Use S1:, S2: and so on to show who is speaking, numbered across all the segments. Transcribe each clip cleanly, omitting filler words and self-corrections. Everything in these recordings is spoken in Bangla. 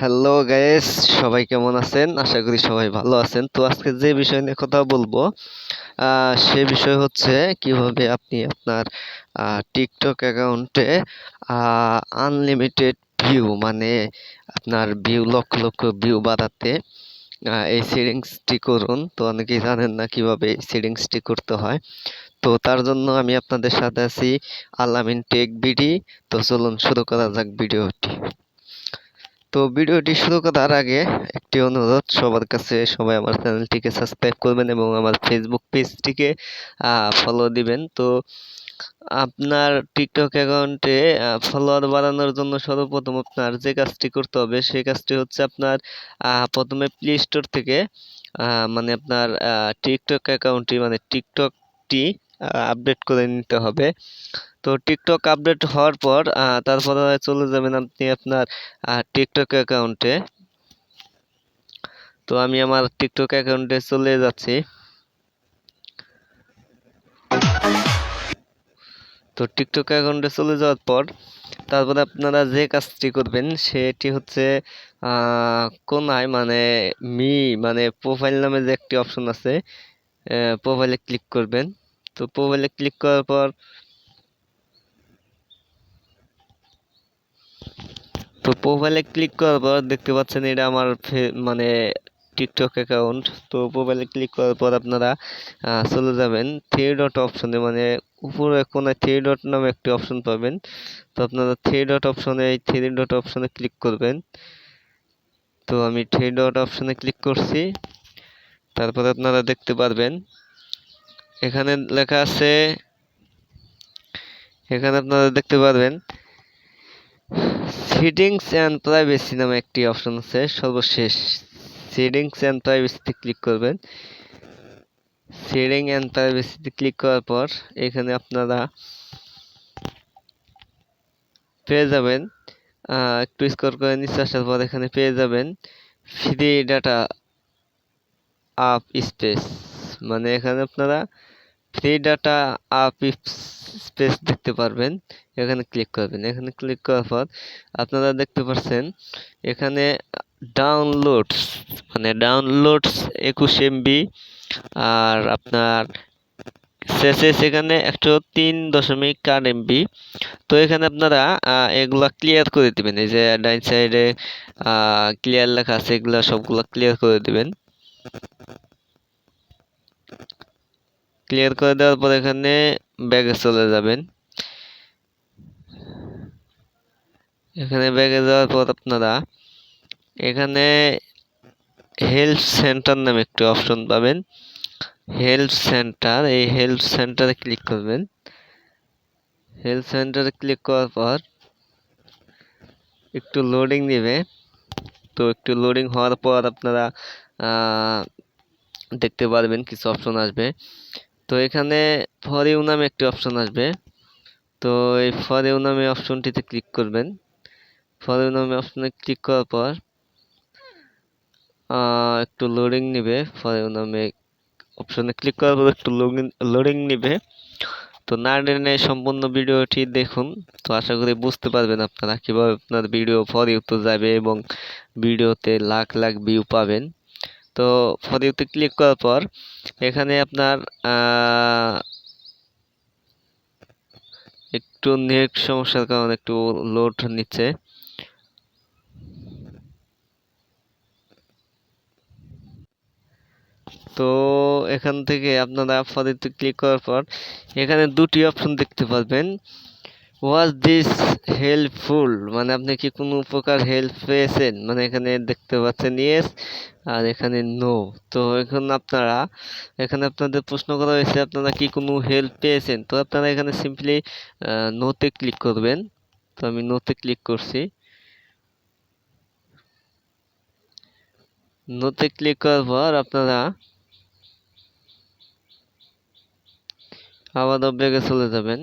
S1: হ্যালো গাইস, সবাই কেমন আছেন? আশা করি সবাই ভালো আছেন। তো আজকে যে বিষয় নিয়ে কথা বলবো সে বিষয় হচ্ছে কিভাবে আপনি আপনার টিকটক অ্যাকাউন্টে আনলিমিটেড ভিউ মানে আপনার ভিউ লক্ষ লক্ষ ভিউ বাড়াতে এই সেটিংসটি করুন। তো অনেকেই জানেন না কিভাবে এই সেটিংসটি করতে হয়। তো তার জন্য আমি আপনাদের সাথে আছি আলামিন টেক বিডি। তো চলুন শুরু করা যাক ভিডিওটি। তো ভিডিওটি শুরু করার আগে একটি অনুরোধ সবার কাছে, সবাই আমার চ্যানেলটিকে সাবস্ক্রাইব করবেন এবং আমার ফেসবুক পেজটিকে ফলো দিবেন। তো আপনার টিকটক অ্যাকাউন্টে ফলোয়ার বাড়ানোর জন্য সর্বপ্রথম আপনার যে কাজটি করতে হবে সেই কাজটি হচ্ছে আপনার প্রথমে প্লে স্টোর থেকে মানে আপনার টিকটক অ্যাকাউন্টটি মানে টিকটকটি আপডেট করে নিতে হবে। তো টিকটক আপডেট হওয়ার পর তারপরে চলে যাবেন আপনি আপনার টিকটক অ্যাকাউন্টে। তো আমি আমার টিকটক অ্যাকাউন্টে চলে যাচ্ছি। তো টিকটক অ্যাকাউন্টে চলে যাওয়ার পর তারপরে আপনারা যে কাজটি করবেন সেটি হচ্ছে কোনায় মানে মি মানে প্রোফাইল নামে যে একটি অপশন আছে, প্রোফাইলে ক্লিক করবেন। তো প্রোফাইলে ক্লিক করার পর দেখতে পাচ্ছেন এটা আমার মানে টিকটক অ্যাকাউন্ট। তো প্রোফাইলে ক্লিক করার পর আপনারা চলে যাবেন থ্রি ডট অপশনে, মানে উপরে কোনায় থ্রি ডট নামে একটি অপশন পাবেন। তো আপনারা থ্রি ডট অপশনে এই থ্রি ডট অপশনে ক্লিক করবেন। তো আমি থ্রি ডট অপশনে ক্লিক করছি। তারপর আপনারা দেখতে পারবেন এখানে লেখা আছে, এখানে আপনারা দেখতে পারবেন সেটিংস অ্যান্ড প্রাইভেসি নামে একটি অপশন আছে সর্বশেষ। সেটিংস অ্যান্ড প্রাইভেসিতে ক্লিক করবেন। সেটিং অ্যান্ড প্রাইভেসিতে ক্লিক করার পর এখানে আপনারা পেয়ে যাবেন, একটু স্ক্রল করে নিচে আসার পর এখানে পেয়ে যাবেন ফ্রি ডাটা আপ স্পেস, মানে এখানে আপনারা ফ্রি ডাটা আপ স্পেস দেখতে পারবেন। এখানে ক্লিক করবেন। এখানে ক্লিক করার পর আপনারা দেখতে পাচ্ছেন এখানে ডাউনলোডস মানে ডাউনলোডস 21 এমবি আর আপনার শেষে এখানে 103.8 এমবি। তো এখানে আপনারা এগুলা ক্লিয়ার করে দিবেন। এই যে ডাইন সাইডে ক্লিয়ার লেখা আছে, এগুলা সবগুলা ক্লিয়ার করে দিবেন। ক্লিয়ার করে দেওয়ার পর এখানে ব্যাগে চলে যাবেন। এখানে ব্যাগে যাওয়ার পর আপনারা এখানে হেল্প সেন্টার নামে একটি অপশন পাবেন। হেল্প সেন্টার, এই হেল্প সেন্টারে ক্লিক করবেন। হেল্প সেন্টারে ক্লিক করার পর একটু লোডিং নেবে। তো একটু লোডিং হওয়ার পর আপনারা দেখতে পারবেন কিছু অপশন আসবে। তো এখানে ফর ইউ নামে একটি অপশন আসবে। তো এই ফর ইউ নামে অপশনটিতে ক্লিক করবেন। ফর ইউ নামে অপশনে ক্লিক করার পর একটু লোডিং নেবে। ফর ইউ নামে অপশনে ক্লিক করার পর একটু লোডিং নেবে। তো না টেনে সম্পূর্ণ ভিডিওটি দেখুন। তো আশা করি বুঝতে পারবেন আপনারা কিভাবে আপনার ভিডিও ফর ইউতে যাবে এবং ভিডিওতে লাখ লাখ ভিউ পাবেন। তো ফর ইউতে ক্লিক করার পর এখানে আপনার একটু নেট সমস্যার কারণে একটু লোড নিচ্ছে। তো এখান থেকে আপনারা ফর ইউতে ক্লিক করার পর এখানে দুটি অপশন দেখতে পারবেন। ওয়াজ দিস হেল্পফুল, মানে আপনি কি কোনো প্রকার হেল্প পেয়েছেন, মানে এখানে দেখতে পাচ্ছেন ইয়েস আর এখানে নো। তো এখন আপনারা এখানে আপনাদের প্রশ্ন করা হয়েছে আপনারা কি কোনো হেল্প পেয়েছেন। তো আপনারা এখানে সিম্পলি নোতে ক্লিক করবেন। তো আমি নোতে ক্লিক করছি। নোতে ক্লিক করার পর আপনারা আবার ব্যাগে চলে যাবেন।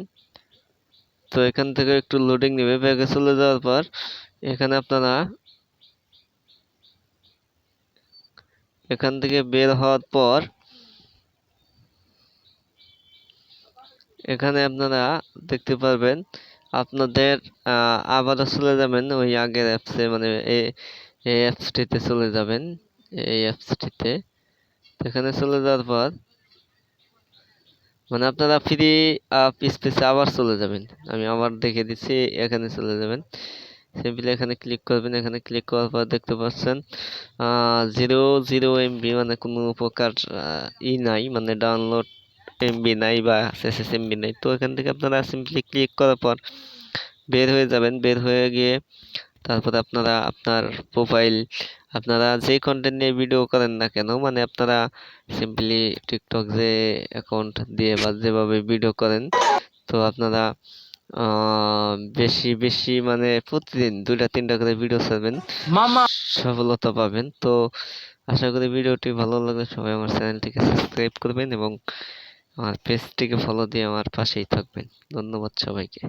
S1: তো এখান থেকে একটু লোডিং নেবে। ব্যাগে চলে যাওয়ার পর এখানে আপনারা এখান থেকে বের হওয়ার পর এখানে আপনারা দেখতে পারবেন আপনাদের আবারও চলে যাবেন ওই আগের অ্যাপসে, মানে এই অ্যাপসটিতে চলে যাবেন। এই অ্যাপসটিতে এখানে চলে যাওয়ার পর মানে আপনারা ফ্রি স্পেসে আবার চলে যাবেন। আমি আবার দেখে দিচ্ছি, এখানে চলে যাবেন। সিম্পলি এখানে ক্লিক করবেন। এখানে ক্লিক করার পর দেখতে পাচ্ছেন 0 মানে কোনো প্রকার নাই, মানে ডাউনলোড এমবি নাই বা এসএসএমবি নাই। তো এখান থেকে আপনারা সিম্পলি ক্লিক করার পর বের হয়ে যাবেন। বের হয়ে গিয়ে তারপরে আপনারা আপনার প্রোফাইল, আপনারা যে কন্টেন্ট নিয়ে ভিডিও করেন না কেন, মানে আপনারা সিম্পলি টিকটক যে অ্যাকাউন্ট দিয়ে বা যেভাবে ভিডিও করেন, তো আপনারা বেশি বেশি মানে প্রতিদিন 2টা 3টা করে ভিডিও ছাড়বেন, সফলতা পাবেন। তো আশা করি ভিডিওটি ভালো লাগলে সবাই আমার চ্যানেলটিকে সাবস্ক্রাইব করবেন এবং আমার পেজটিকে ফলো দিয়ে আমার পাশেই থাকবেন। ধন্যবাদ সবাইকে।